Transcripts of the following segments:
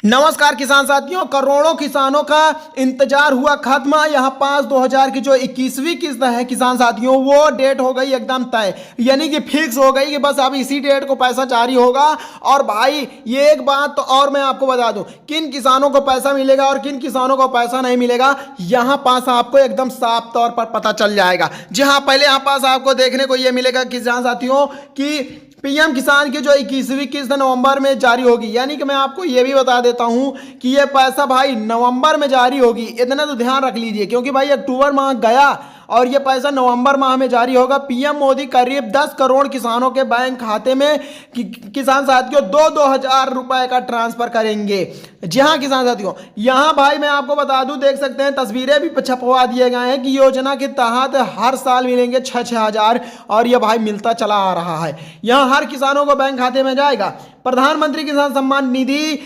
नमस्कार किसान साथियों, करोड़ों किसानों का इंतजार हुआ खत्म। यहाँ 5/2000 की जो 21वीं किस्त है किसान साथियों, वो डेट हो गई एकदम तय, यानी कि फिक्स हो गई कि बस अब इसी डेट को पैसा जारी होगा। और भाई ये एक बात तो और मैं आपको बता दूं, किन किसानों को पैसा मिलेगा और किन किसानों को पैसा नहीं मिलेगा, यहाँ पास आपको एकदम साफ तौर पर पता चल जाएगा। जी हाँ, पहले यहाँ पास आपको देखने को ये मिलेगा किसान साथियों कि पीएम किसान की जो 21वीं किस्त नवंबर में जारी होगी, यानी कि मैं आपको ये भी बता देता हूं कि ये पैसा भाई नवंबर में जारी होगी। इतना तो ध्यान रख लीजिए, क्योंकि भाई अक्टूबर माह गया और ये पैसा नवंबर माह में जारी होगा। पीएम मोदी करीब 10 करोड़ किसानों के बैंक खाते में किसान साथियों 2-2 हजार रुपए का ट्रांसफर करेंगे। जी हाँ किसान साथियों, यहाँ भाई मैं आपको बता दूं, देख सकते हैं तस्वीरें भी छपवा दिए गए हैं कि योजना के तहत हर साल मिलेंगे 6-6 हजार, और ये भाई मिलता चला आ रहा है। यहाँ हर किसानों को बैंक खाते में जाएगा। प्रधानमंत्री किसान सम्मान निधि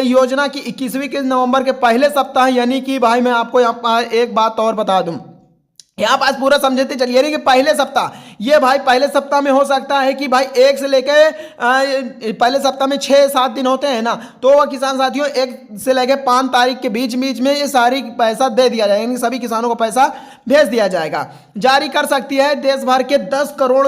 योजना की 21वीं किस्त नवंबर के पहले सप्ताह, यानी कि भाई मैं आपको यहाँ एक बात और बता दूं, यहाँ पास पूरा समझते चलिए कि पहले सप्ताह, ये भाई पहले सप्ताह में हो सकता है कि भाई एक से लेके पहले सप्ताह में 6-7 दिन होते हैं ना, तो वह किसान साथियों 1 से लेके 5 तारीख के बीच में ये सारी पैसा दे दिया जाएगा, यानी सभी किसानों को पैसा भेज दिया जाएगा। जारी कर सकती है देश भर के 10 करोड़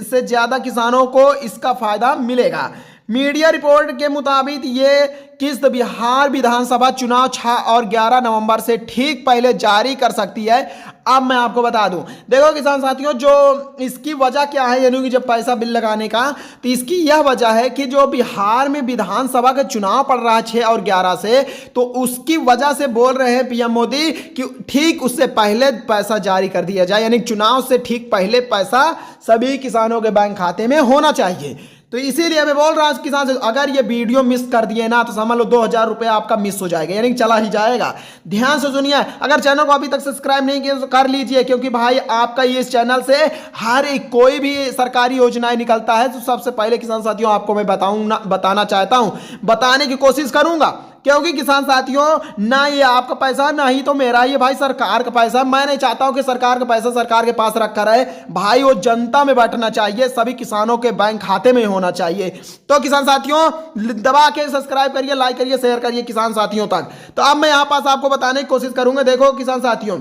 से ज्यादा किसानों को इसका फायदा मिलेगा। मीडिया रिपोर्ट के मुताबिक ये किस्त बिहार विधानसभा चुनाव 6 और 11 नवंबर से ठीक पहले जारी कर सकती है। अब मैं आपको बता दूं, देखो किसान साथियों, जो इसकी वजह क्या है, यानी कि जब पैसा बिल लगाने का, तो इसकी यह वजह है कि जो बिहार में विधानसभा का चुनाव पड़ रहा है 6 और 11 से, तो उसकी वजह से बोल रहे हैं पीएम मोदी कि ठीक उससे पहले पैसा जारी कर दिया जाए, यानी चुनाव से ठीक पहले पैसा सभी किसानों के बैंक खाते में होना चाहिए। तो इसीलिए मैं बोल रहा हूं किसान से, अगर ये वीडियो मिस कर दिए ना तो समझ लो 2000 रुपया आपका मिस हो जाएगा, यानी चला ही जाएगा। ध्यान से सुनिए, अगर चैनल को अभी तक सब्सक्राइब नहीं किया तो कर लीजिए, क्योंकि भाई आपका ये इस चैनल से हर एक कोई भी सरकारी योजनाएं निकलता है तो सबसे पहले किसान साथियों आपको मैं बताना चाहता हूं, बताने की कोशिश करूंगा। क्योंकि किसान साथियों, ना ये आपका पैसा ना ही तो मेरा, ये भाई सरकार का पैसा। मैं नहीं चाहता हूं कि सरकार का पैसा सरकार के पास रखा रहे, भाई वो जनता में बैठना चाहिए, सभी किसानों के बैंक खाते में होना चाहिए। तो किसान साथियों दबा के सब्सक्राइब करिए, लाइक करिए, शेयर करिए किसान साथियों तक। तो अब मैं यहां पास आपको बताने की कोशिश करूंगा। देखो किसान साथियों,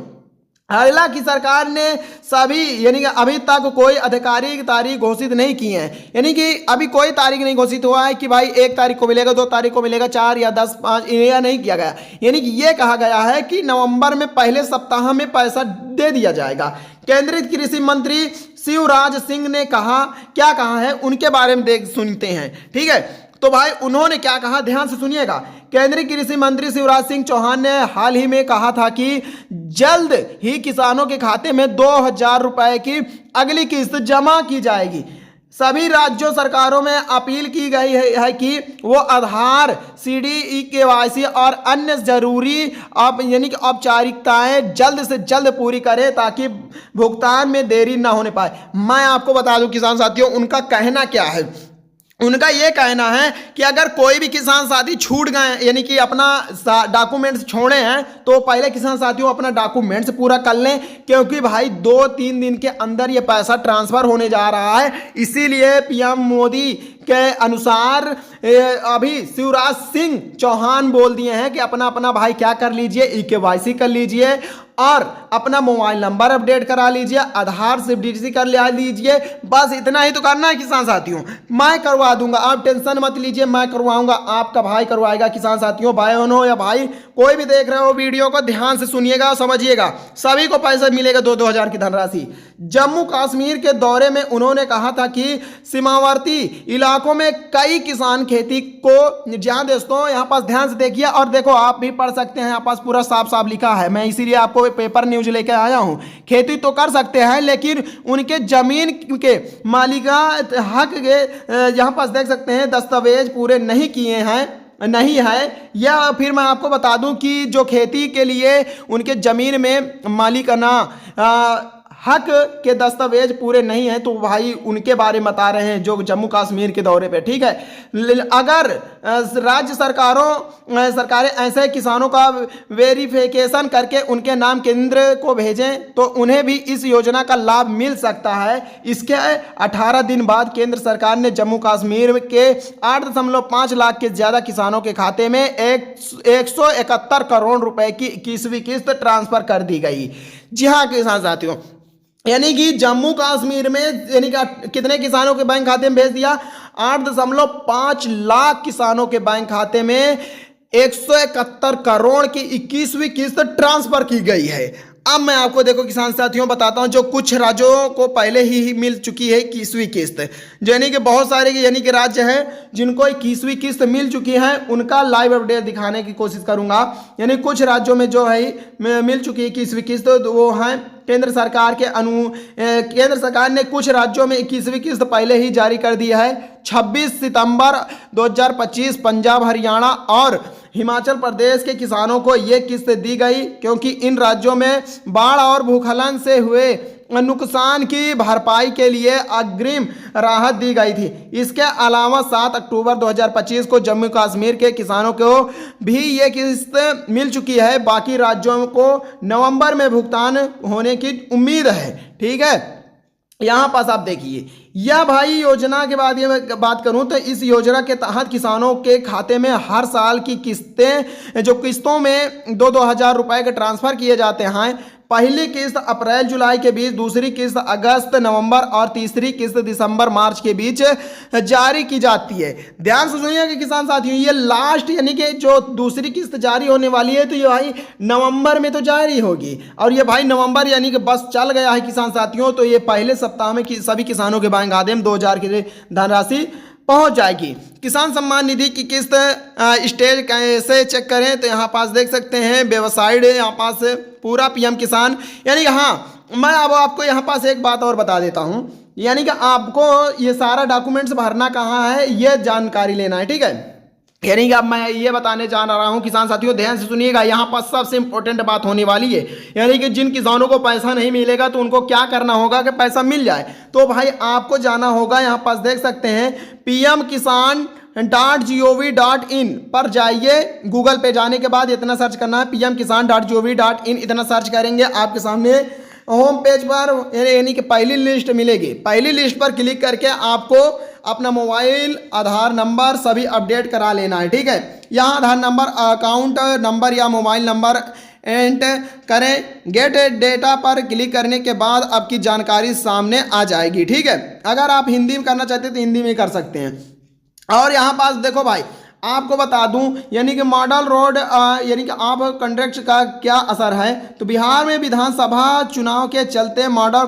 हालांकि सरकार ने सभी, यानी कि अभी तक कोई आधिकारिक तारीख घोषित नहीं की है, यानी कि अभी कोई तारीख नहीं घोषित हुआ है कि भाई 1 तारीख को मिलेगा, 2 तारीख को मिलेगा, 4 या 10, 5 यह नहीं किया गया। यानी कि यह कहा गया है कि नवंबर में पहले सप्ताह में पैसा दे दिया जाएगा। केंद्रीय कृषि मंत्री शिवराज सिंह ने कहा, क्या कहा है उनके बारे में सुनते हैं, ठीक है। तो भाई उन्होंने क्या कहा, ध्यान से सुनिएगा। केंद्रीय कृषि मंत्री शिवराज सिंह चौहान ने हाल ही में कहा था कि जल्द ही किसानों के खाते में 2000 रुपए की अगली किस्त जमा की जाएगी। सभी राज्यों सरकारों में अपील की गई है कि वो आधार, CDE, KYC और अन्य जरूरी यानी कि औपचारिकताएं जल्द से जल्द पूरी करें ताकि भुगतान में देरी ना होने पाए। मैं आपको बता दूं किसान साथियों, उनका कहना क्या है। उनका यह कहना है कि अगर कोई भी किसान साथी छूट गए, यानी कि अपना डॉक्यूमेंट्स छोड़े हैं, तो पहले किसान साथियों अपना डॉक्यूमेंट्स पूरा कर लें, क्योंकि भाई 2-3 दिन के अंदर ये पैसा ट्रांसफर होने जा रहा है। इसीलिए पीएम मोदी के अनुसार अभी शिवराज सिंह चौहान बोल दिए हैं कि अपना अपना भाई क्या कर लीजिए, KYC कर लीजिए और अपना मोबाइल नंबर अपडेट करा लीजिए, आधार से DTC कर लीजिए। बस इतना ही तो करना है किसान साथियों, मैं करवा दूंगा, आप टेंशन मत लीजिए, मैं करवाऊंगा, आपका भाई करवाएगा। किसान साथियों, भाई बहनों या भाई कोई भी देख रहे हो वीडियो को, ध्यान से सुनिएगा, समझिएगा, सभी को पैसा मिलेगा 2-2 हजार की धनराशि। जम्मू कश्मीर के दौरे में उन्होंने कहा था कि सीमावर्ती इलाकों में कई किसान खेती को, जहां दोस्तों यहाँ पास ध्यान से देखिए और देखो, आप भी पढ़ सकते हैं, यहाँ पास पूरा साफ साफ लिखा है, मैं इसीलिए आपको पेपर न्यूज लेकर आया हूं। खेती तो कर सकते हैं, लेकिन उनके जमीन के मालिका हक के यहाँ पास देख सकते हैं दस्तावेज पूरे नहीं किए हैं, नहीं है। या फिर मैं आपको बता दूं कि जो खेती के लिए उनके जमीन में मालिकाना हक के दस्तावेज पूरे नहीं है, तो भाई उनके बारे में बता रहे हैं जो जम्मू कश्मीर के दौरे पे, ठीक है। अगर राज्य सरकारें ऐसे किसानों का वेरिफिकेशन करके उनके नाम केंद्र को भेजें तो उन्हें भी इस योजना का लाभ मिल सकता है। इसके 18 दिन बाद केंद्र सरकार ने जम्मू कश्मीर के 8.5 लाख के ज्यादा किसानों के खाते में 171 करोड़ रुपए की 21वीं किस्त ट्रांसफर कर दी गई। जी हाँ किसान साथियों, यानी कि जम्मू कश्मीर में यानी कि कितने किसानों के बैंक खाते में भेज दिया, 8.5 लाख किसानों के बैंक खाते में 171 करोड़ की 21वीं किस्त ट्रांसफर की गई है। अब मैं आपको देखो किसान साथियों बताता हूं, जो कुछ राज्यों को पहले ही मिल चुकी है 21वीं किस्त, यानी कि बहुत सारे यानी कि राज्य हैं जिनको 21वीं किस्त मिल चुकी है, उनका लाइव अपडेट दिखाने की कोशिश करूंगा। यानी कुछ राज्यों में जो है मिल चुकी है 21वीं किस्त, तो वो हैं केंद्र सरकार के केंद्र सरकार ने कुछ राज्यों में 21वीं किस्त पहले ही जारी कर दी है। 26 सितंबर 2025 पंजाब, हरियाणा और हिमाचल प्रदेश के किसानों को ये किस्त दी गई, क्योंकि इन राज्यों में बाढ़ और भूस्खलन से हुए नुकसान की भरपाई के लिए अग्रिम राहत दी गई थी। इसके अलावा 7 अक्टूबर 2025 को जम्मू कश्मीर के किसानों को भी ये किस्त मिल चुकी है। बाकी राज्यों को नवंबर में भुगतान होने की उम्मीद है, ठीक है। यहाँ पास आप देखिए, यह भाई योजना के बाद ये मैं बात करूं तो इस योजना के तहत किसानों के खाते में हर साल की किस्तें जो किस्तों में 2-2 हज़ार रुपए के ट्रांसफर किए जाते हैं। पहली किस्त अप्रैल जुलाई के बीच, दूसरी किस्त अगस्त नवंबर और तीसरी किस्त दिसंबर मार्च के बीच जारी की जाती है। ध्यान से सुनिए कि किसान साथियों, ये लास्ट यानी कि जो दूसरी किस्त जारी होने वाली है तो ये भाई नवंबर में तो जारी होगी, और ये भाई नवंबर यानी कि बस चल गया है किसान साथियों, तो ये पहले सप्ताह में सभी किसानों के बैंक खाते में 2,000 की धनराशि पहुंच जाएगी। किसान सम्मान निधि की किस्त स्टेज कैसे चेक करें, तो यहाँ पास देख सकते हैं वेबसाइट है, यहाँ पास पूरा पीएम किसान, यानी कि हाँ मैं अब आपको यहाँ पास एक बात और बता देता हूँ, यानी कि आपको ये सारा डॉक्यूमेंट्स भरना कहाँ है ये जानकारी लेना है, ठीक है। यानी कि अब मैं ये बताने जा रहा हूँ किसान साथियों, ध्यान से सुनिएगा, यहाँ पर सबसे इंपॉर्टेंट बात होने वाली है। यानी कि जिन किसानों को पैसा नहीं मिलेगा तो उनको क्या करना होगा कि पैसा मिल जाए, तो भाई आपको जाना होगा, यहाँ पास देख सकते हैं pmkisan.gov.in पर जाइए। गूगल पे जाने के बाद इतना सर्च करना है pmkisan.gov.in, इतना सर्च करेंगे आपके सामने होम पेज पर यानी कि पहली लिस्ट मिलेगी। पहली लिस्ट पर क्लिक करके आपको अपना मोबाइल आधार नंबर सभी अपडेट करा लेना है, ठीक है। यहाँ आधार नंबर, अकाउंट नंबर या मोबाइल नंबर एंटर करें। गेट डेटा पर क्लिक करने के बाद आपकी जानकारी सामने आ जाएगी, ठीक है। अगर आप हिंदी में करना चाहते हैं तो हिंदी में कर सकते हैं। और यहाँ पास देखो भाई, आपको बता दूं यानी कि मॉडल रोड यानी कि आप कॉन्ट्रैक्ट का क्या असर है, तो बिहार में विधानसभा चुनाव के चलते मॉडल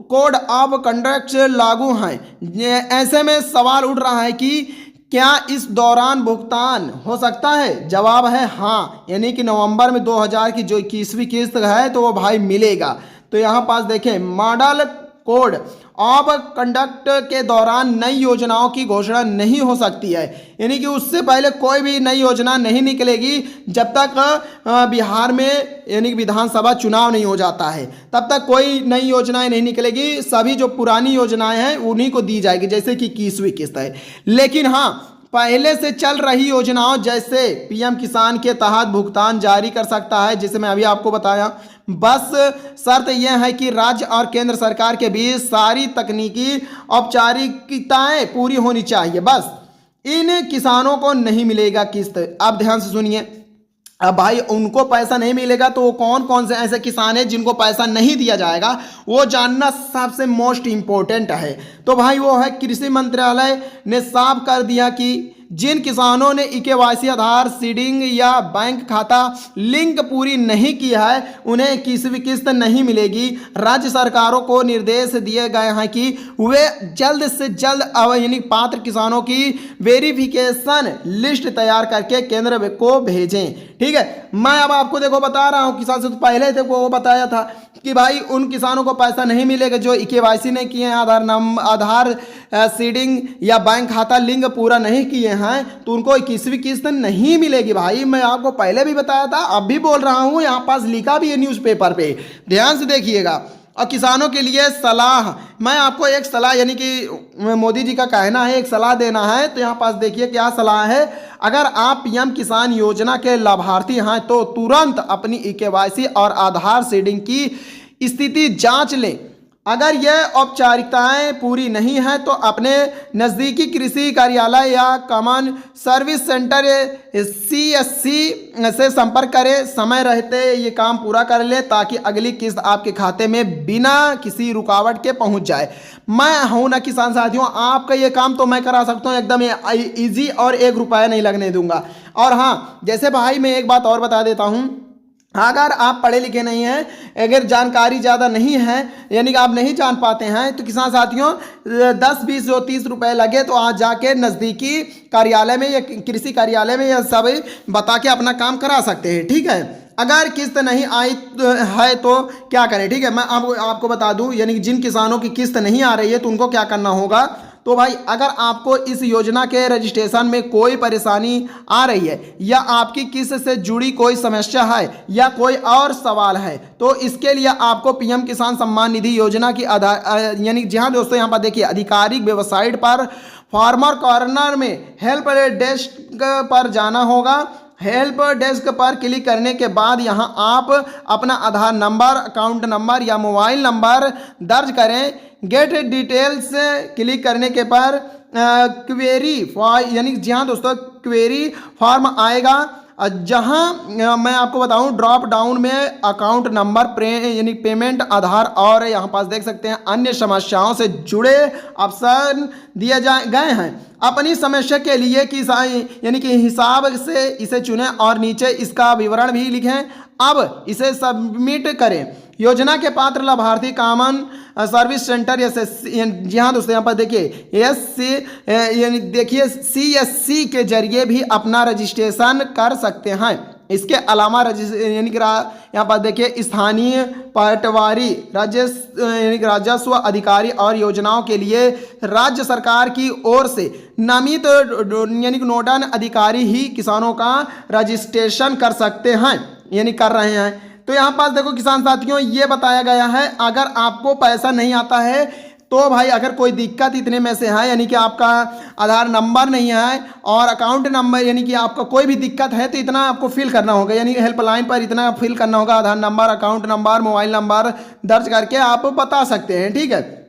कोड ऑफ कंडक्ट लागू हैं। ऐसे में सवाल उठ रहा है कि क्या इस दौरान भुगतान हो सकता है? जवाब है हाँ, यानी कि नवंबर में 2000 की जो 21वीं किस्त है तो वो भाई मिलेगा। तो यहाँ पास देखें, मॉडल कोड ऑफ कंडक्ट के दौरान नई योजनाओं की घोषणा नहीं हो सकती है, यानी कि उससे पहले कोई भी नई योजना नहीं निकलेगी जब तक बिहार में यानी कि विधानसभा चुनाव नहीं हो जाता है, तब तक कोई नई योजनाएं नहीं निकलेगी। सभी जो पुरानी योजनाएं हैं उन्हीं को दी जाएगी, जैसे कि 21वीं किस्त है। लेकिन हाँ, पहले से चल रही योजनाओं जैसे पीएम किसान के तहत भुगतान जारी कर सकता है, जिसे मैं अभी आपको बताया। बस शर्त यह है कि राज्य और केंद्र सरकार के बीच सारी तकनीकी औपचारिकताएं पूरी होनी चाहिए, बस इन किसानों को नहीं मिलेगा किस्त। आप ध्यान से सुनिए, अब भाई उनको पैसा नहीं मिलेगा तो वो कौन कौन से ऐसे किसान हैं जिनको पैसा नहीं दिया जाएगा, वो जानना सबसे मोस्ट इम्पोर्टेंट है। तो भाई वो है, कृषि मंत्रालय ने साफ कर दिया कि जिन किसानों ने केवाईसी, आधार सीडिंग या बैंक खाता लिंक पूरी नहीं की है उन्हें 21वीं किस्त नहीं मिलेगी। राज्य सरकारों को निर्देश दिए गए हैं कि वे जल्द से जल्द यानी पात्र किसानों की वेरिफिकेशन लिस्ट तैयार करके केंद्र को भेजें, ठीक है। मैं अब आपको देखो बता रहा हूँ, किसान से तो पहले थे वो बताया था कि भाई उन किसानों को पैसा नहीं मिलेगा जो केवाईसी नहीं किए हैं, आधार सीडिंग या बैंक खाता लिंक पूरा नहीं किए हैं, तो उनको 21वीं किस्त नहीं मिलेगी। भाई मैं आपको पहले भी बताया था, अब भी बोल रहा हूं, यहां पास लिखा भी है न्यूज़पेपर पे, ध्यान से देखिएगा। और किसानों के लिए सलाह, मैं आपको एक सलाह यानी कि मोदी जी का कहना है एक सलाह देना है, तो यहाँ पास देखिए क्या सलाह है। अगर आप पीएम किसान योजना के लाभार्थी हैं तो तुरंत अपनी केवाईसी और आधार सीडिंग की स्थिति जांच लें। अगर यह औपचारिकताएं पूरी नहीं है तो अपने नज़दीकी कृषि कार्यालय या कॉमन सर्विस सेंटर CSC से संपर्क करें। समय रहते ये काम पूरा कर ले ताकि अगली किस्त आपके खाते में बिना किसी रुकावट के पहुंच जाए। मैं हूं ना किसान साथियों, आपका ये काम तो मैं करा सकता हूं एकदम ईजी और 1 रुपया नहीं लगने दूंगा। और हाँ, जैसे भाई मैं एक बात और बता देता हूं, अगर आप पढ़े लिखे नहीं हैं, अगर जानकारी ज़्यादा नहीं है यानी कि आप नहीं जान पाते हैं, तो किसान साथियों 10, 20 और 30 रुपए लगे तो आज जाके नज़दीकी कार्यालय में या कृषि कार्यालय में या सब बता के अपना काम करा सकते हैं। ठीक है, अगर किस्त नहीं आई है तो क्या करें। ठीक है, मैं आपको बता दूं, यानी कि जिन किसानों की किस्त नहीं आ रही है तो उनको क्या करना होगा। तो भाई अगर आपको इस योजना के रजिस्ट्रेशन में कोई परेशानी आ रही है या आपकी किस्त से जुड़ी कोई समस्या है या कोई और सवाल है, तो इसके लिए आपको पीएम किसान सम्मान निधि योजना की यानी जी हाँ दोस्तों, यहाँ पर देखिए आधिकारिक वेबसाइट पर फार्मर कॉर्नर में हेल्प डेस्क पर जाना होगा। हेल्प डेस्क पर क्लिक करने के बाद यहाँ आप अपना आधार नंबर, अकाउंट नंबर या मोबाइल नंबर दर्ज करें। गेट डिटेल्स क्लिक करने के पर क्वेरी यानी जी हाँ दोस्तों, क्वेरी फॉर्म आएगा, जहां मैं आपको बताऊं ड्रॉप डाउन में अकाउंट नंबर, यानी पेमेंट, आधार और यहाँ पास देख सकते हैं अन्य समस्याओं से जुड़े ऑप्शन दिए गए हैं। अपनी समस्या के लिए यानी कि हिसाब से इसे चुनें और नीचे इसका विवरण भी लिखें। अब इसे सबमिट करें। योजना के पात्र लाभार्थी कॉमन सर्विस सेंटर जी हाँ दोस्तों, यहाँ पर देखिए यानी देखिए CSC के जरिए भी अपना रजिस्ट्रेशन कर सकते हैं। इसके अलावा यानी कि यहाँ पर देखिए स्थानीय पटवारी, राजस्व अधिकारी और योजनाओं के लिए राज्य सरकार की ओर से नामित यानी कि नोडल अधिकारी ही किसानों का रजिस्ट्रेशन कर सकते हैं, यानी कर रहे हैं। तो यहाँ पास देखो किसान साथियों, ये बताया गया है अगर आपको पैसा नहीं आता है तो भाई अगर कोई दिक्कत इतने में से है, यानी कि आपका आधार नंबर नहीं है और अकाउंट नंबर, यानी कि आपका कोई भी दिक्कत है तो इतना आपको फिल करना होगा, यानी हेल्पलाइन पर इतना फिल करना होगा। Aadhaar number, account number, mobile number दर्ज करके आप बता सकते हैं। ठीक है,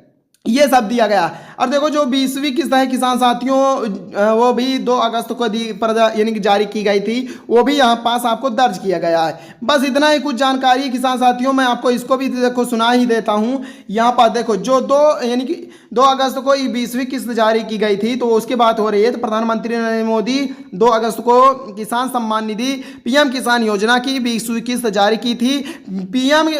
ये सब दिया गया। और देखो जो 20वीं किस्त है किसान साथियों, वो भी 2 अगस्त को यानी कि जारी की गई थी, वो भी यहाँ पास आपको दर्ज किया गया है। बस इतना ही कुछ जानकारी किसान साथियों, मैं आपको इसको भी देखो सुना ही देता हूँ। यहाँ पर देखो जो 2 अगस्त को 20वीं किस्त जारी की गई थी, तो उसकी बात हो रही है। तो प्रधानमंत्री नरेंद्र मोदी 2 अगस्त को किसान सम्मान निधि पीएम किसान योजना की 20वीं किस्त जारी की थी। पीएम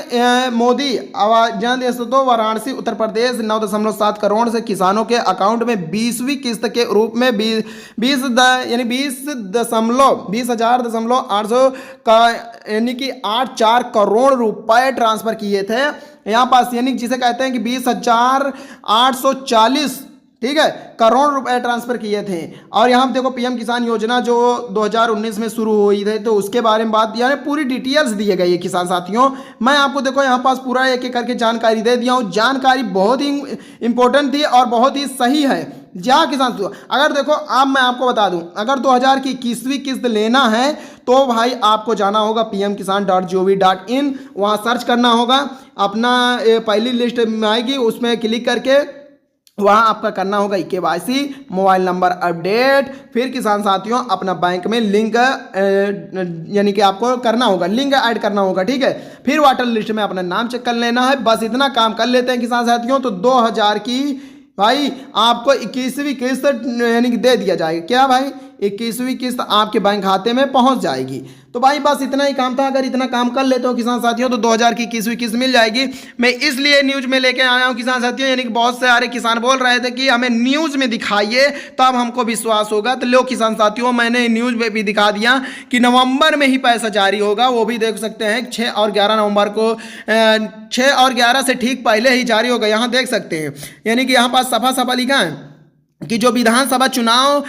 मोदी आवाज तो वाराणसी उत्तर प्रदेश 9.7 करोड़ से किसानों के अकाउंट में 20वीं किस्त के रूप में 20,800 का यानी कि 84 करोड़ रुपए ट्रांसफर किए थे यहाँ पास, यानी जिसे कहते हैं कि 20,840 ठीक है करोड़ रुपए ट्रांसफर किए थे। और यहाँ देखो पीएम किसान योजना जो 2019 में शुरू हुई थी, तो उसके बारे में बात यानी पूरी डिटेल्स दिए गई है किसान साथियों। मैं आपको देखो यहाँ पास पूरा एक एक करके जानकारी दे दिया हूँ। जानकारी बहुत ही इंपॉर्टेंट थी और बहुत ही सही है। जहाँ किसान अगर देखो अब मैं आपको बता दूं, अगर 2000 की 21वीं किस्त लेना है तो भाई आपको जाना होगा pmkisan.gov.in, वहाँ सर्च करना होगा, अपना पहली लिस्ट में आएगी, उसमें क्लिक करके वहाँ आपका करना होगा KYC, मोबाइल नंबर अपडेट, फिर किसान साथियों अपना बैंक में लिंक यानी कि आपको करना होगा, लिंक ऐड करना होगा। ठीक है, फिर वाटर लिस्ट में अपना नाम चेक कर लेना है। बस इतना काम कर लेते हैं किसान साथियों, तो 2000 की भाई आपको 21वीं किस्त यानी कि दे दिया जाएगा। क्या भाई 21वीं किस्त आपके बैंक खाते में पहुंच जाएगी। तो भाई बस इतना ही काम था। अगर इतना काम कर लेते हो किसान साथियों तो 2000 की 21वीं किस्त मिल जाएगी। मैं इसलिए न्यूज में लेके आया हूं किसान साथियों, यानी कि बहुत सारे किसान बोल रहे थे कि हमें न्यूज में दिखाइए तब हमको विश्वास होगा। तो लो किसान साथियों, मैंने न्यूज में भी दिखा दिया कि नवंबर में ही पैसा जारी होगा। वो भी देख सकते हैं 6 और 11 नवंबर को, 6 और 11 से ठीक पहले ही जारी होगा। यहाँ देख सकते हैं, यानी कि यहाँ पास सफा सफा लिखा है कि जो विधानसभा चुनाव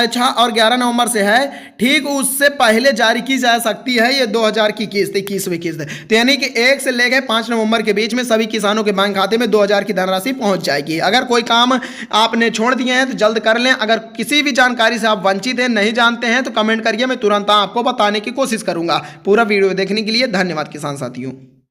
6 और 11 नवंबर से है, ठीक उससे पहले जारी की जा सकती है ये 2000 की किस्त, 21वीं किस्त। तो यानी कि 1 से लेकर 5 नवंबर के बीच में सभी किसानों के बैंक खाते में 2000 की धनराशि पहुंच जाएगी। अगर कोई काम आपने छोड़ दिए हैं तो जल्द कर लें। अगर किसी भी जानकारी से आप वंचित हैं, नहीं जानते हैं, तो कमेंट करिए, मैं तुरंत आपको बताने की कोशिश करूंगा। पूरा वीडियो देखने के लिए धन्यवाद किसान साथियों।